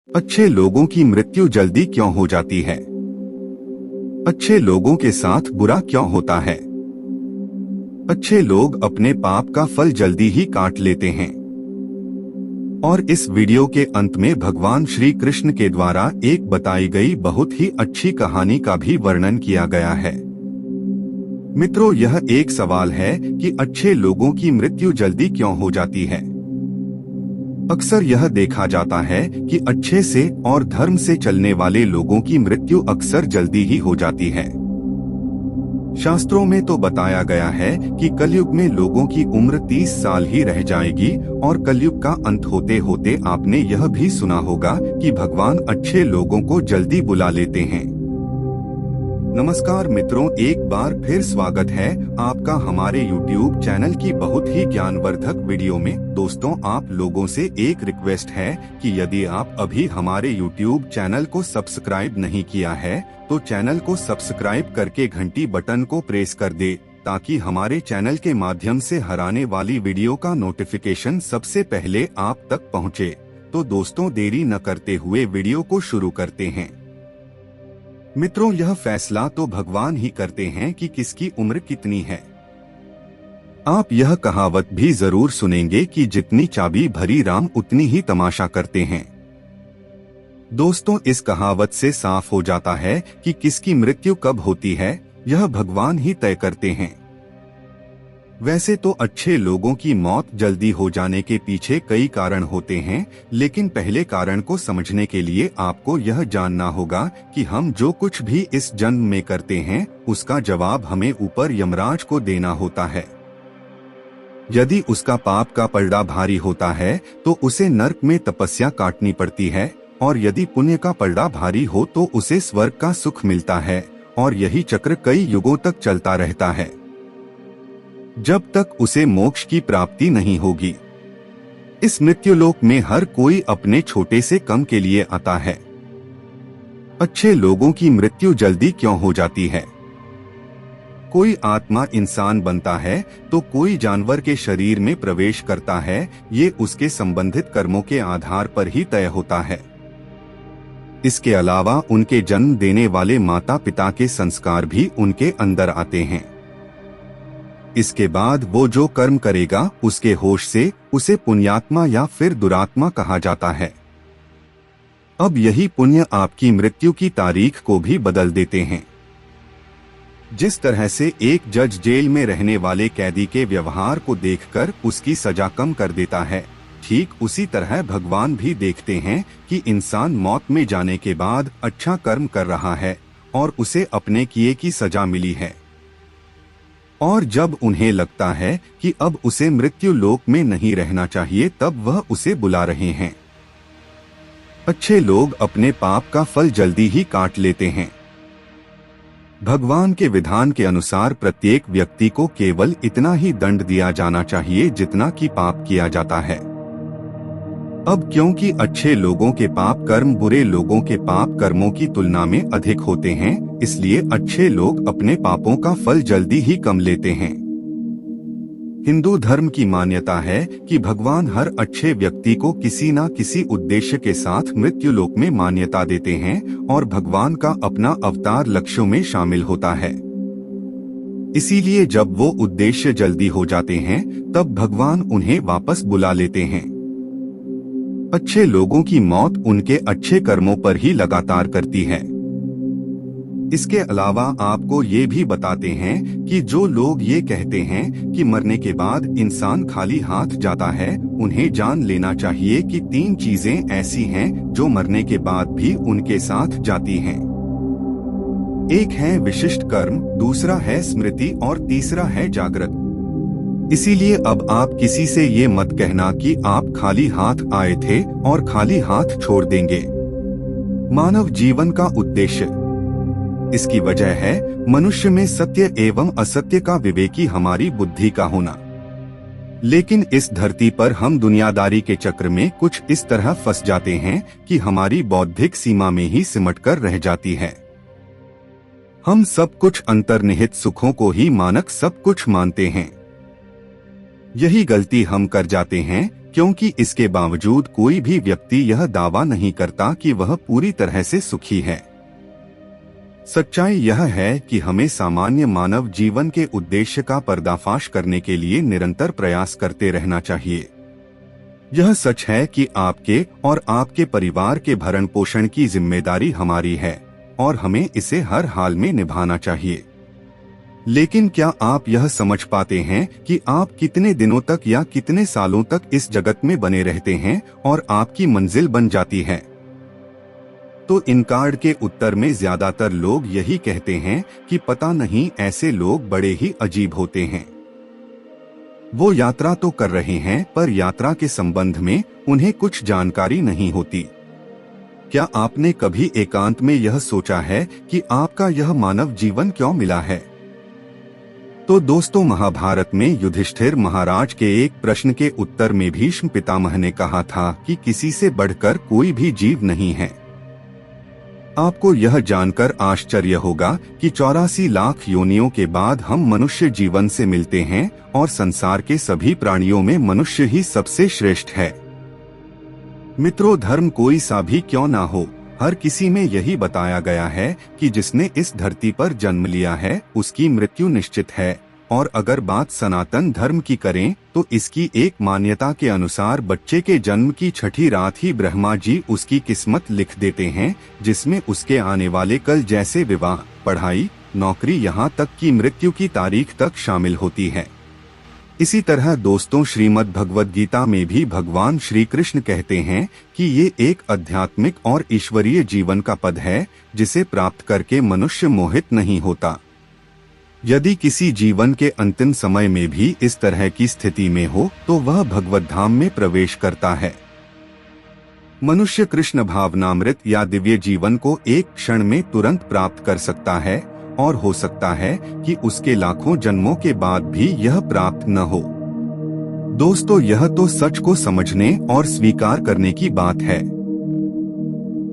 अच्छे लोगों की मृत्यु जल्दी क्यों हो जाती है? अच्छे लोगों के साथ बुरा क्यों होता है? अच्छे लोग अपने पाप का फल जल्दी ही काट लेते हैं। और इस वीडियो के अंत में भगवान श्री कृष्ण के द्वारा एक बताई गई बहुत ही अच्छी कहानी का भी वर्णन किया गया है। मित्रों, यह एक सवाल है कि अच्छे लोगों की मृत्यु जल्दी क्यों हो जाती है। अक्सर यह देखा जाता है कि अच्छे से और धर्म से चलने वाले लोगों की मृत्यु अक्सर जल्दी ही हो जाती है। शास्त्रों में तो बताया गया है कि कलयुग में लोगों की उम्र 30 साल ही रह जाएगी और कलयुग का अंत होते होते आपने यह भी सुना होगा कि भगवान अच्छे लोगों को जल्दी बुला लेते हैं। नमस्कार मित्रों, एक बार फिर स्वागत है आपका हमारे YouTube चैनल की बहुत ही ज्ञानवर्धक वीडियो में। दोस्तों, आप लोगों से एक रिक्वेस्ट है कि यदि आप अभी हमारे YouTube चैनल को सब्सक्राइब नहीं किया है तो चैनल को सब्सक्राइब करके घंटी बटन को प्रेस कर दे, ताकि हमारे चैनल के माध्यम से हर आने वाली वीडियो का नोटिफिकेशन सबसे पहले आप तक पहुँचे। तो दोस्तों, देरी न करते हुए वीडियो को शुरू करते हैं। मित्रों, यह फैसला तो भगवान ही करते हैं कि किसकी उम्र कितनी है। आप यह कहावत भी जरूर सुनेंगे कि जितनी चाबी भरी राम उतनी ही तमाशा करते हैं। दोस्तों, इस कहावत से साफ हो जाता है कि किसकी मृत्यु कब होती है, यह भगवान ही तय करते हैं। वैसे तो अच्छे लोगों की मौत जल्दी हो जाने के पीछे कई कारण होते हैं, लेकिन पहले कारण को समझने के लिए आपको यह जानना होगा कि हम जो कुछ भी इस जन्म में करते हैं उसका जवाब हमें ऊपर यमराज को देना होता है। यदि उसका पाप का पलड़ा भारी होता है तो उसे नर्क में तपस्या काटनी पड़ती है, और यदि पुण्य का पलड़ा भारी हो तो उसे स्वर्ग का सुख मिलता है, और यही चक्र कई युगों तक चलता रहता है, जब तक उसे मोक्ष की प्राप्ति नहीं होगी। इस मृत्युलोक में हर कोई अपने छोटे से कम के लिए आता है। अच्छे लोगों की मृत्यु जल्दी क्यों हो जाती है? कोई आत्मा इंसान बनता है तो कोई जानवर के शरीर में प्रवेश करता है, ये उसके संबंधित कर्मों के आधार पर ही तय होता है। इसके अलावा उनके जन्म देने वाले माता पिता के संस्कार भी उनके अंदर आते हैं। इसके बाद वो जो कर्म करेगा उसके होश से उसे पुण्यात्मा या फिर दुरात्मा कहा जाता है। अब यही पुण्य आपकी मृत्यु की तारीख को भी बदल देते हैं। जिस तरह से एक जज जेल में रहने वाले कैदी के व्यवहार को देखकर उसकी सजा कम कर देता है, ठीक उसी तरह भगवान भी देखते हैं कि इंसान मौत में जाने के बाद अच्छा कर्म कर रहा है और उसे अपने किए की सजा मिली है। और जब उन्हें लगता है कि अब उसे मृत्यु लोक में नहीं रहना चाहिए, तब वह उसे बुला रहे हैं। अच्छे लोग अपने पाप का फल जल्दी ही काट लेते हैं। भगवान के विधान के अनुसार प्रत्येक व्यक्ति को केवल इतना ही दंड दिया जाना चाहिए जितना कि पाप किया जाता है। अब क्योंकि अच्छे लोगों के पाप कर्म बुरे लोगों के पाप कर्मों की तुलना में अधिक होते हैं, इसलिए अच्छे लोग अपने पापों का फल जल्दी ही कम लेते हैं। हिंदू धर्म की मान्यता है कि भगवान हर अच्छे व्यक्ति को किसी न किसी उद्देश्य के साथ मृत्युलोक में मान्यता देते हैं, और भगवान का अपना अवतार लक्ष्यों में शामिल होता है। इसीलिए जब वो उद्देश्य जल्दी हो जाते हैं तब भगवान उन्हें वापस बुला लेते हैं। अच्छे लोगों की मौत उनके अच्छे कर्मों पर ही लगातार करती है। इसके अलावा आपको ये भी बताते हैं कि जो लोग ये कहते हैं कि मरने के बाद इंसान खाली हाथ जाता है, उन्हें जान लेना चाहिए कि 3 चीजें ऐसी हैं जो मरने के बाद भी उनके साथ जाती हैं। एक है विशिष्ट कर्म, दूसरा है स्मृति और तीसरा है जागृत। इसीलिए अब आप किसी से ये मत कहना कि आप खाली हाथ आए थे और खाली हाथ छोड़ देंगे। मानव जीवन का उद्देश्य, इसकी वजह है मनुष्य में सत्य एवं असत्य का विवेकी हमारी बुद्धि का होना। लेकिन इस धरती पर हम दुनियादारी के चक्र में कुछ इस तरह फंस जाते हैं कि हमारी बौद्धिक सीमा में ही सिमट कर रह जाती है। हम सब कुछ अंतर्निहित सुखों को ही मानक सब कुछ मानते हैं। यही गलती हम कर जाते हैं क्योंकि इसके बावजूद कोई भी व्यक्ति यह दावा नहीं करता कि वह पूरी तरह से सुखी है। सच्चाई यह है कि हमें सामान्य मानव जीवन के उद्देश्य का पर्दाफाश करने के लिए निरंतर प्रयास करते रहना चाहिए। यह सच है कि आपके और आपके परिवार के भरण पोषण की जिम्मेदारी हमारी है और हमें इसे हर हाल में निभाना चाहिए। लेकिन क्या आप यह समझ पाते हैं कि आप कितने दिनों तक या कितने सालों तक इस जगत में बने रहते हैं और आपकी मंजिल बन जाती है? तो इन कार्ड के उत्तर में ज्यादातर लोग यही कहते हैं कि पता नहीं, ऐसे लोग बड़े ही अजीब होते हैं। वो यात्रा तो कर रहे हैं पर यात्रा के संबंध में उन्हें कुछ जानकारी नहीं होती। क्या आपने कभी एकांत में यह सोचा है कि आपका यह मानव जीवन क्यों मिला है? तो दोस्तों, महाभारत में युधिष्ठिर महाराज के एक प्रश्न के उत्तर में भीष्म पितामह ने कहा था कि किसी से बढ़कर कोई भी जीव नहीं है। आपको यह जानकर आश्चर्य होगा कि 84 लाख योनियों के बाद हम मनुष्य जीवन से मिलते हैं और संसार के सभी प्राणियों में मनुष्य ही सबसे श्रेष्ठ है। मित्रों, धर्म कोई सा भी क्यों ना हो, हर किसी में यही बताया गया है कि जिसने इस धरती पर जन्म लिया है उसकी मृत्यु निश्चित है। और अगर बात सनातन धर्म की करें तो इसकी एक मान्यता के अनुसार बच्चे के जन्म की छठी रात ही ब्रह्मा जी उसकी किस्मत लिख देते हैं, जिसमें उसके आने वाले कल जैसे विवाह, पढ़ाई, नौकरी, यहाँ तक कि मृत्यु की तारीख तक शामिल होती है। इसी तरह दोस्तों, श्रीमद् भगवद गीता में भी भगवान श्री कृष्ण कहते हैं कि ये एक आध्यात्मिक और ईश्वरीय जीवन का पद है जिसे प्राप्त करके मनुष्य मोहित नहीं होता। यदि किसी जीवन के अंतिम समय में भी इस तरह की स्थिति में हो तो वह भगवत धाम में प्रवेश करता है। मनुष्य कृष्ण भावनामृत या दिव्य जीवन को एक क्षण में तुरंत प्राप्त कर सकता है और हो सकता है कि उसके लाखों जन्मों के बाद भी यह प्राप्त न हो। दोस्तों, यह तो सच को समझने और स्वीकार करने की बात है।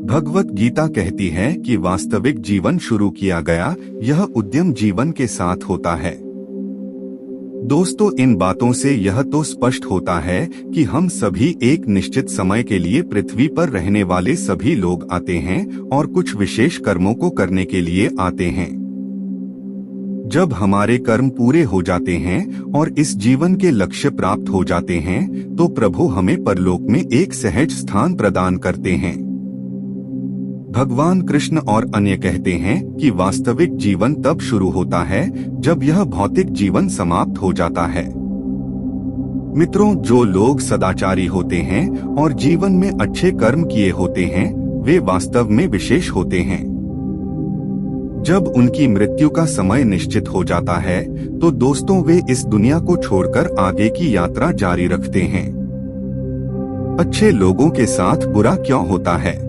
भगवत गीता कहती है कि वास्तविक जीवन शुरू किया गया यह उद्यम जीवन के साथ होता है। दोस्तों, इन बातों से यह तो स्पष्ट होता है कि हम सभी एक निश्चित समय के लिए पृथ्वी पर रहने वाले सभी लोग आते हैं और कुछ विशेष कर्मों को करने के लिए आते हैं। जब हमारे कर्म पूरे हो जाते हैं और इस जीवन के लक्ष्य प्राप्त हो जाते हैं तो प्रभु हमें परलोक में एक सहज स्थान प्रदान करते हैं। भगवान कृष्ण और अन्य कहते हैं कि वास्तविक जीवन तब शुरू होता है जब यह भौतिक जीवन समाप्त हो जाता है। मित्रों, जो लोग सदाचारी होते हैं और जीवन में अच्छे कर्म किए होते हैं वे वास्तव में विशेष होते हैं। जब उनकी मृत्यु का समय निश्चित हो जाता है तो दोस्तों वे इस दुनिया को छोड़कर आगे की यात्रा जारी रखते हैं। अच्छे लोगों के साथ बुरा क्यों होता है?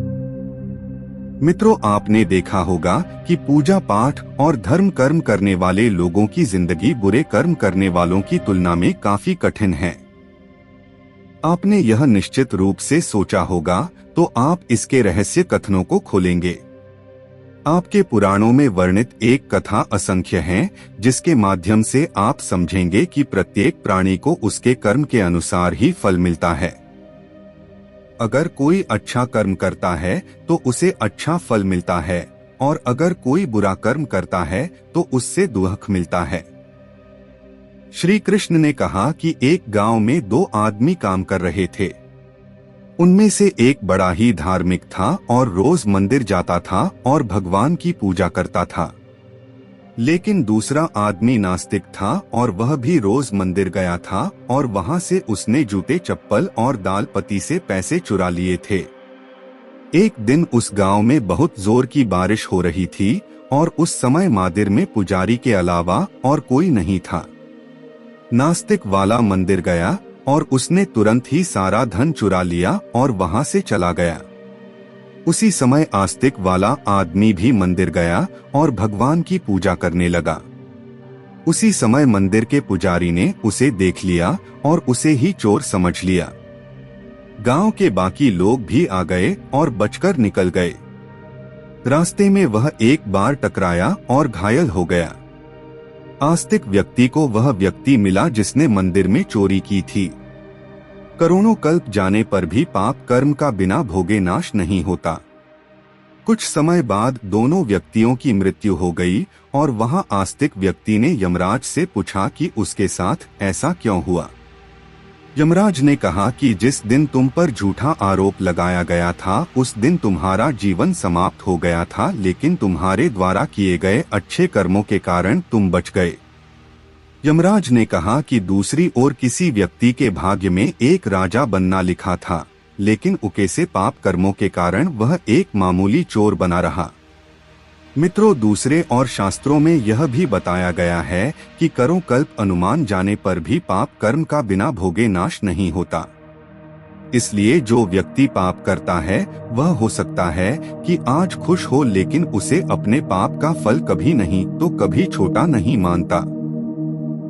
मित्रों, आपने देखा होगा कि पूजा पाठ और धर्म कर्म करने वाले लोगों की जिंदगी बुरे कर्म करने वालों की तुलना में काफी कठिन है। आपने यह निश्चित रूप से सोचा होगा, तो आप इसके रहस्य कथनों को खोलेंगे। आपके पुराणों में वर्णित एक कथा असंख्य है जिसके माध्यम से आप समझेंगे कि प्रत्येक प्राणी को उसके कर्म के अनुसार ही फल मिलता है। अगर कोई अच्छा कर्म करता है तो उसे अच्छा फल मिलता है और अगर कोई बुरा कर्म करता है तो उससे दुख मिलता है। श्री कृष्ण ने कहा कि एक गांव में 2 आदमी काम कर रहे थे। उनमें से एक बड़ा ही धार्मिक था और रोज मंदिर जाता था और भगवान की पूजा करता था, लेकिन दूसरा आदमी नास्तिक था और वह भी रोज मंदिर गया था और वहां से उसने जूते, चप्पल और दाल पत्ती से पैसे चुरा लिए थे। एक दिन उस गांव में बहुत जोर की बारिश हो रही थी और उस समय मंदिर में पुजारी के अलावा और कोई नहीं था। नास्तिक वाला मंदिर गया और उसने तुरंत ही सारा धन चुरा लिया और वहां से चला गया। उसी समय आस्तिक वाला आदमी भी मंदिर गया और भगवान की पूजा करने लगा। उसी समय मंदिर के पुजारी ने उसे देख लिया और उसे ही चोर समझ लिया। गांव के बाकी लोग भी आ गए और बचकर निकल गए। रास्ते में वह एक बार टकराया और घायल हो गया। आस्तिक व्यक्ति को वह व्यक्ति मिला जिसने मंदिर में चोरी की थी। करोड़ों कल्प जाने पर भी पाप कर्म का बिना भोगे नाश नहीं होता। कुछ समय बाद दोनों व्यक्तियों की मृत्यु हो गई और वहां आस्तिक व्यक्ति ने यमराज से पूछा कि उसके साथ ऐसा क्यों हुआ। यमराज ने कहा कि जिस दिन तुम पर झूठा आरोप लगाया गया था उस दिन तुम्हारा जीवन समाप्त हो गया था, लेकिन तुम्हारे द्वारा किए गए अच्छे कर्मों के कारण तुम बच गए। यमराज ने कहा कि दूसरी ओर किसी व्यक्ति के भाग्य में एक राजा बनना लिखा था, लेकिन उकेसे पाप कर्मों के कारण वह एक मामूली चोर बना रहा। मित्रों, दूसरे और शास्त्रों में यह भी बताया गया है कि करों कल्प अनुमान जाने पर भी पाप कर्म का बिना भोगे नाश नहीं होता। इसलिए जो व्यक्ति पाप करता है वह हो सकता है कि आज खुश हो, लेकिन उसे अपने पाप का फल कभी नहीं तो कभी छोटा नहीं मानता।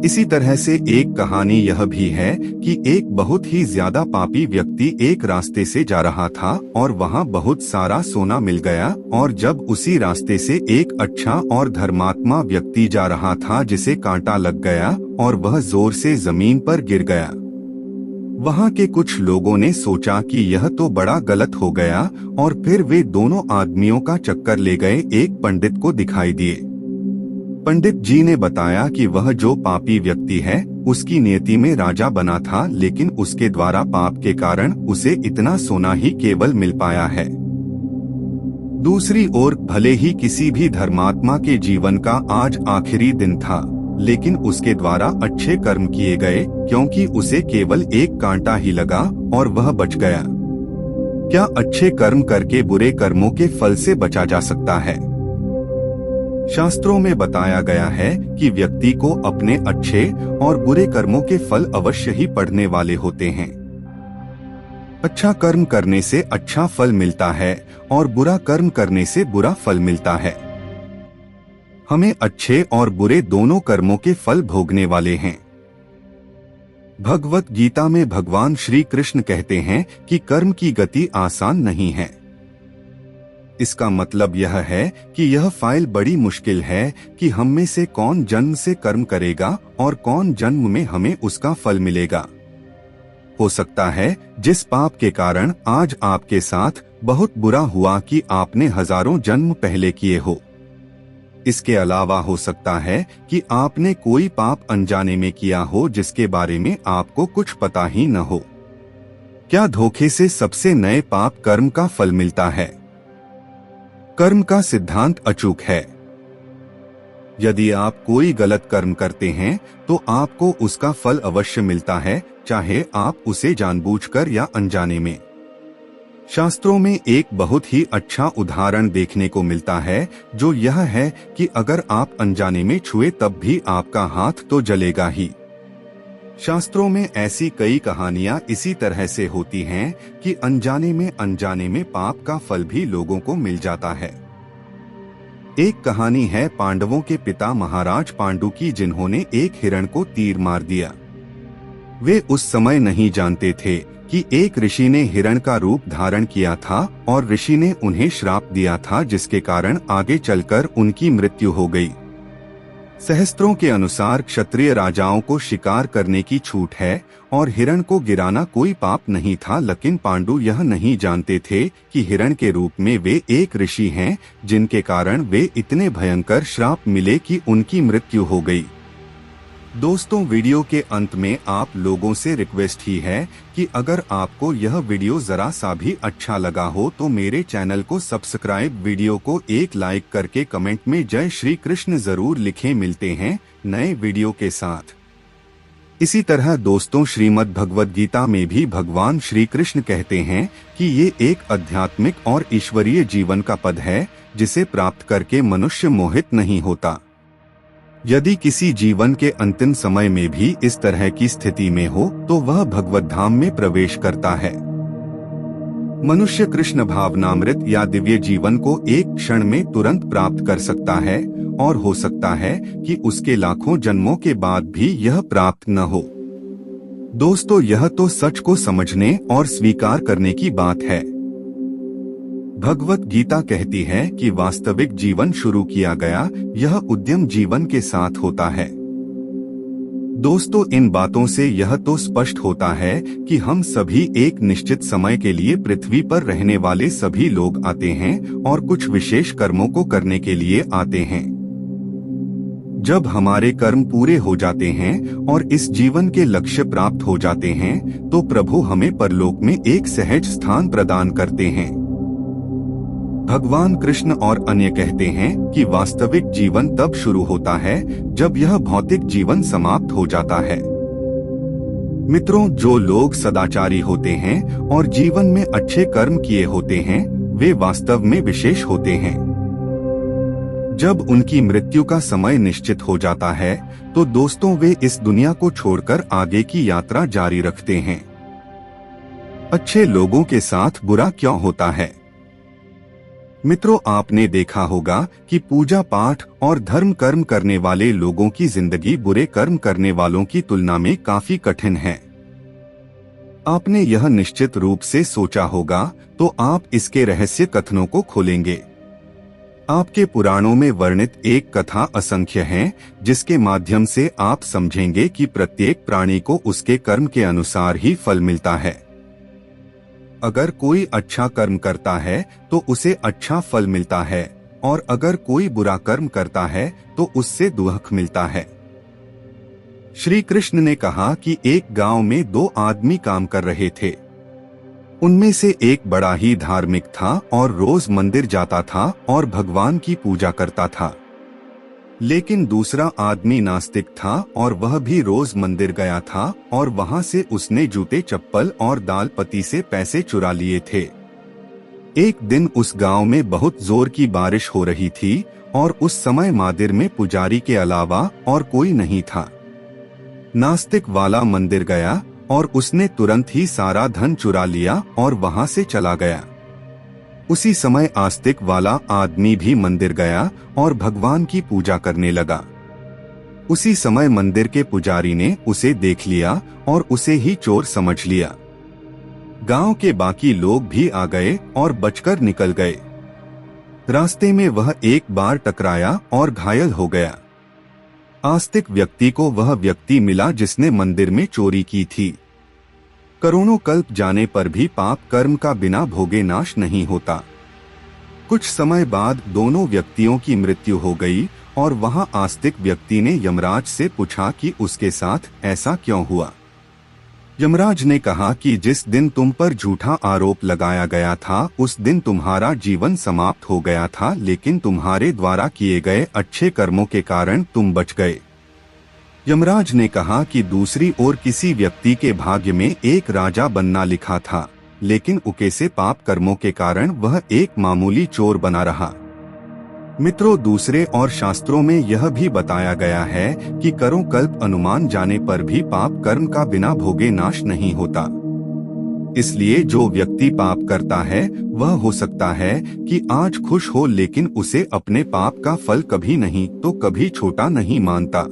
इसी तरह से एक कहानी यह भी है कि एक बहुत ही ज्यादा पापी व्यक्ति एक रास्ते से जा रहा था और वहां बहुत सारा सोना मिल गया, और जब उसी रास्ते से एक अच्छा और धर्मात्मा व्यक्ति जा रहा था जिसे कांटा लग गया और वह जोर से जमीन पर गिर गया। वहां के कुछ लोगों ने सोचा कि यह तो बड़ा गलत हो गया, और फिर वे दोनों आदमियों का चक्कर ले गए एक पंडित को दिखाई दिए। पंडित जी ने बताया कि वह जो पापी व्यक्ति है उसकी नियति में राजा बना था, लेकिन उसके द्वारा पाप के कारण उसे इतना सोना ही केवल मिल पाया है। दूसरी ओर भले ही किसी भी धर्मात्मा के जीवन का आज आखिरी दिन था, लेकिन उसके द्वारा अच्छे कर्म किए गए, क्योंकि उसे केवल एक कांटा ही लगा और वह बच गया। क्या अच्छे कर्म करके बुरे कर्मों के फल से बचा जा सकता है? शास्त्रों में बताया गया है कि व्यक्ति को अपने अच्छे और बुरे कर्मों के फल अवश्य ही पड़ने वाले होते हैं। अच्छा कर्म करने से अच्छा फल मिलता है और बुरा कर्म करने से बुरा फल मिलता है। हमें अच्छे और बुरे दोनों कर्मों के फल भोगने वाले हैं। भगवत गीता में भगवान श्री कृष्ण कहते हैं कि कर्म की गति आसान नहीं है। इसका मतलब यह है कि यह फाइल बड़ी मुश्किल है कि हम में से कौन जन्म से कर्म करेगा और कौन जन्म में हमें उसका फल मिलेगा। हो सकता है जिस पाप के कारण आज आपके साथ बहुत बुरा हुआ कि आपने हजारों जन्म पहले किए हो। इसके अलावा हो सकता है कि आपने कोई पाप अनजाने में किया हो जिसके बारे में आपको कुछ पता ही न हो। क्या धोखे से सबसे नए पाप कर्म का फल मिलता है? कर्म का सिद्धांत अचूक है। यदि आप कोई गलत कर्म करते हैं तो आपको उसका फल अवश्य मिलता है, चाहे आप उसे जानबूझकर या अनजाने में। शास्त्रों में एक बहुत ही अच्छा उदाहरण देखने को मिलता है, जो यह है कि अगर आप अनजाने में छुए तब भी आपका हाथ तो जलेगा ही। शास्त्रों में ऐसी कई कहानियां इसी तरह से होती हैं कि अनजाने में पाप का फल भी लोगों को मिल जाता है। एक कहानी है पांडवों के पिता महाराज पांडु की, जिन्होंने एक हिरण को तीर मार दिया। वे उस समय नहीं जानते थे कि एक ऋषि ने हिरण का रूप धारण किया था और ऋषि ने उन्हें श्राप दिया था, जिसके कारण आगे चलकर उनकी मृत्यु हो गई। सहस्त्रों के अनुसार क्षत्रिय राजाओं को शिकार करने की छूट है और हिरण को गिराना कोई पाप नहीं था, लेकिन पांडु यह नहीं जानते थे कि हिरण के रूप में वे एक ऋषि हैं, जिनके कारण वे इतने भयंकर श्राप मिले कि उनकी मृत्यु हो गई। दोस्तों, वीडियो के अंत में आप लोगों से रिक्वेस्ट ही है कि अगर आपको यह वीडियो जरा सा भी अच्छा लगा हो तो मेरे चैनल को सब्सक्राइब, वीडियो को एक लाइक करके कमेंट में जय श्री कृष्ण जरूर लिखें। मिलते हैं नए वीडियो के साथ। इसी तरह दोस्तों, श्रीमद् भगवद गीता में भी भगवान श्री कृष्ण कहते हैं कि ये एक आध्यात्मिक और ईश्वरीय जीवन का पद है, जिसे प्राप्त करके मनुष्य मोहित नहीं होता। यदि किसी जीवन के अंतिम समय में भी इस तरह की स्थिति में हो तो वह भगवत धाम में प्रवेश करता है। मनुष्य कृष्ण भावनामृत या दिव्य जीवन को एक क्षण में तुरंत प्राप्त कर सकता है, और हो सकता है कि उसके लाखों जन्मों के बाद भी यह प्राप्त न हो। दोस्तों, यह तो सच को समझने और स्वीकार करने की बात है। भगवत गीता कहती है कि वास्तविक जीवन शुरू किया गया यह उद्यम जीवन के साथ होता है। दोस्तों, इन बातों से यह तो स्पष्ट होता है कि हम सभी एक निश्चित समय के लिए पृथ्वी पर रहने वाले सभी लोग आते हैं और कुछ विशेष कर्मों को करने के लिए आते हैं। जब हमारे कर्म पूरे हो जाते हैं और इस जीवन के लक्ष्य प्राप्त हो जाते हैं, तो प्रभु हमें परलोक में एक सहज स्थान प्रदान करते हैं। भगवान कृष्ण और अन्य कहते हैं कि वास्तविक जीवन तब शुरू होता है जब यह भौतिक जीवन समाप्त हो जाता है। मित्रों, जो लोग सदाचारी होते हैं और जीवन में अच्छे कर्म किए होते हैं, वे वास्तव में विशेष होते हैं। जब उनकी मृत्यु का समय निश्चित हो जाता है, तो दोस्तों वे इस दुनिया को छोड़कर आगे की यात्रा जारी रखते हैं। अच्छे लोगों के साथ बुरा क्यों होता है? मित्रों, आपने देखा होगा कि पूजा पाठ और धर्म कर्म करने वाले लोगों की जिंदगी बुरे कर्म करने वालों की तुलना में काफी कठिन है। आपने यह निश्चित रूप से सोचा होगा, तो आप इसके रहस्य कथनों को खोलेंगे। आपके पुराणों में वर्णित एक कथा असंख्य है, जिसके माध्यम से आप समझेंगे कि प्रत्येक प्राणी को उसके कर्म के अनुसार ही फल मिलता है। अगर कोई अच्छा कर्म करता है तो उसे अच्छा फल मिलता है, और अगर कोई बुरा कर्म करता है तो उससे दुख मिलता है। श्री कृष्ण ने कहा कि एक गांव में दो आदमी काम कर रहे थे। उनमें से एक बड़ा ही धार्मिक था और रोज मंदिर जाता था और भगवान की पूजा करता था, लेकिन दूसरा आदमी नास्तिक था और वह भी रोज मंदिर गया था और वहां से उसने जूते चप्पल और दाल पती से पैसे चुरा लिए थे। एक दिन उस गांव में बहुत जोर की बारिश हो रही थी और उस समय मंदिर में पुजारी के अलावा और कोई नहीं था। नास्तिक वाला मंदिर गया और उसने तुरंत ही सारा धन चुरा लिया और वहां से चला गया। उसी समय आस्तिक वाला आदमी भी मंदिर गया और भगवान की पूजा करने लगा। उसी समय मंदिर के पुजारी ने उसे देख लिया और उसे ही चोर समझ लिया। गांव के बाकी लोग भी आ गए और बचकर निकल गए। रास्ते में वह एक बार टकराया और घायल हो गया। आस्तिक व्यक्ति को वह व्यक्ति मिला जिसने मंदिर में चोरी की थी। करोड़ों कल्प जाने पर भी पाप कर्म का बिना भोगे नाश नहीं होता। कुछ समय बाद दोनों व्यक्तियों की मृत्यु हो गई और वहां आस्तिक व्यक्ति ने यमराज से पूछा कि उसके साथ ऐसा क्यों हुआ। यमराज ने कहा कि जिस दिन तुम पर झूठा आरोप लगाया गया था, उस दिन तुम्हारा जीवन समाप्त हो गया था, लेकिन तुम्हारे द्वारा किए गए अच्छे कर्मों के कारण तुम बच गए। यमराज ने कहा कि दूसरी ओर किसी व्यक्ति के भाग्य में एक राजा बनना लिखा था, लेकिन उकेसे पाप कर्मों के कारण वह एक मामूली चोर बना रहा। मित्रों, दूसरे और शास्त्रों में यह भी बताया गया है कि करों कल्प अनुमान जाने पर भी पाप कर्म का बिना भोगे नाश नहीं होता। इसलिए जो व्यक्ति पाप करता है वह हो सकता है कि आज खुश हो, लेकिन उसे अपने पाप का फल कभी नहीं तो कभी छोटा नहीं मानता।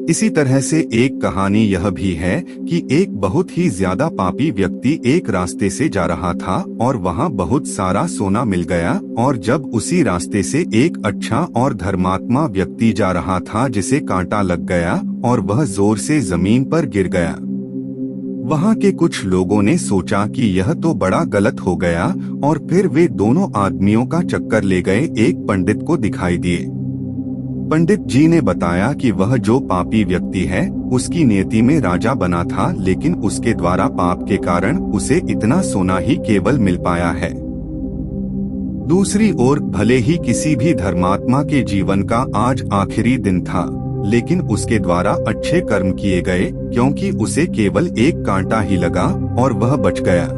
इसी तरह से एक कहानी यह भी है कि एक बहुत ही ज्यादा पापी व्यक्ति एक रास्ते से जा रहा था और वहां बहुत सारा सोना मिल गया, और जब उसी रास्ते से एक अच्छा और धर्मात्मा व्यक्ति जा रहा था जिसे कांटा लग गया और वह जोर से जमीन पर गिर गया। वहां के कुछ लोगों ने सोचा कि यह तो बड़ा गलत हो गया, और फिर वे दोनों आदमियों का चक्कर ले गए एक पंडित को दिखाई दिए। पंडित जी ने बताया कि वह जो पापी व्यक्ति है उसकी नियति में राजा बना था, लेकिन उसके द्वारा पाप के कारण उसे इतना सोना ही केवल मिल पाया है। दूसरी ओर भले ही किसी भी धर्मात्मा के जीवन का आज आखिरी दिन था, लेकिन उसके द्वारा अच्छे कर्म किए गए, क्योंकि उसे केवल एक कांटा ही लगा और वह बच गया।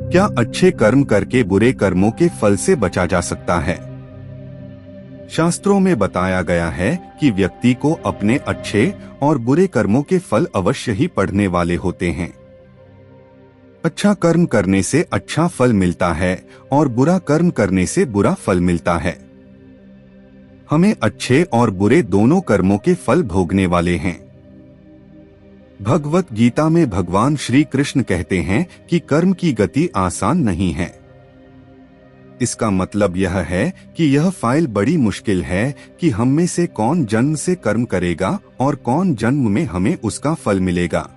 क्या अच्छे कर्म करके बुरे कर्मों के फल से बचा जा सकता है? शास्त्रों में बताया गया है कि व्यक्ति को अपने अच्छे और बुरे कर्मों के फल अवश्य ही पड़ने वाले होते हैं। अच्छा कर्म करने से अच्छा फल मिलता है और बुरा कर्म करने से बुरा फल मिलता है। हमें अच्छे और बुरे दोनों कर्मों के फल भोगने वाले हैं। भगवत गीता में भगवान श्री कृष्ण कहते हैं कि कर्म की गति आसान नहीं है। इसका मतलब यह है कि यह फाइल बड़ी मुश्किल है कि हम में से कौन जन्म से कर्म करेगा और कौन जन्म में हमें उसका फल मिलेगा।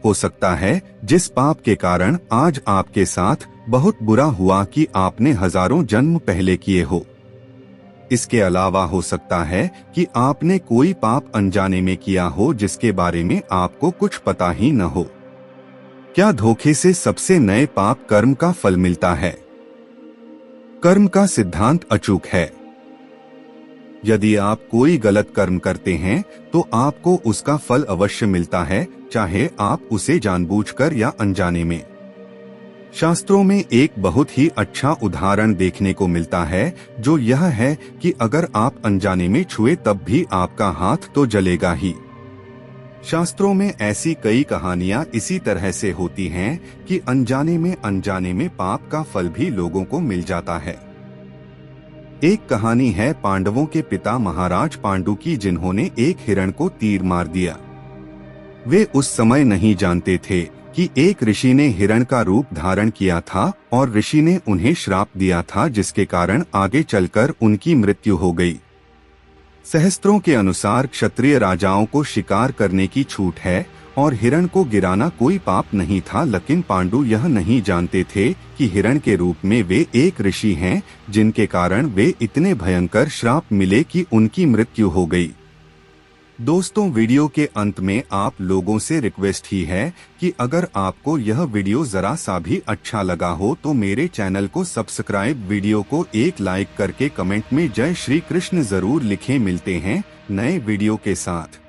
हो सकता है जिस पाप के कारण आज आपके साथ बहुत बुरा हुआ कि आपने हजारों जन्म पहले किए हो। इसके अलावा हो सकता है कि आपने कोई पाप अनजाने में किया हो जिसके बारे में आपको कुछ पता ही न हो। क्या धोखे से सबसे नए पाप कर्म का फल मिलता है? कर्म का सिद्धांत अचूक है। यदि आप कोई गलत कर्म करते हैं तो आपको उसका फल अवश्य मिलता है, चाहे आप उसे जानबूझकर या अनजाने में। शास्त्रों में एक बहुत ही अच्छा उदाहरण देखने को मिलता है, जो यह है कि अगर आप अनजाने में छुए तब भी आपका हाथ तो जलेगा ही। शास्त्रों में ऐसी कई कहानियां इसी तरह से होती हैं कि अनजाने में पाप का फल भी लोगों को मिल जाता है। एक कहानी है पांडवों के पिता महाराज पांडु की, जिन्होंने एक हिरण को तीर मार दिया। वे उस समय नहीं जानते थे कि एक ऋषि ने हिरण का रूप धारण किया था और ऋषि ने उन्हें श्राप दिया था, जिसके कारण आगे चलकर उनकी मृत्यु हो गई। सहस्त्रों के अनुसार क्षत्रिय राजाओं को शिकार करने की छूट है और हिरण को गिराना कोई पाप नहीं था, लेकिन पांडु यह नहीं जानते थे कि हिरण के रूप में वे एक ऋषि हैं, जिनके कारण वे इतने भयंकर श्राप मिले कि उनकी मृत्यु हो गई। दोस्तों, वीडियो के अंत में आप लोगों से रिक्वेस्ट ही है कि अगर आपको यह वीडियो जरा सा भी अच्छा लगा हो तो मेरे चैनल को सब्सक्राइब, वीडियो को एक लाइक करके कमेंट में जय श्री कृष्ण जरूर लिखें। मिलते हैं नए वीडियो के साथ।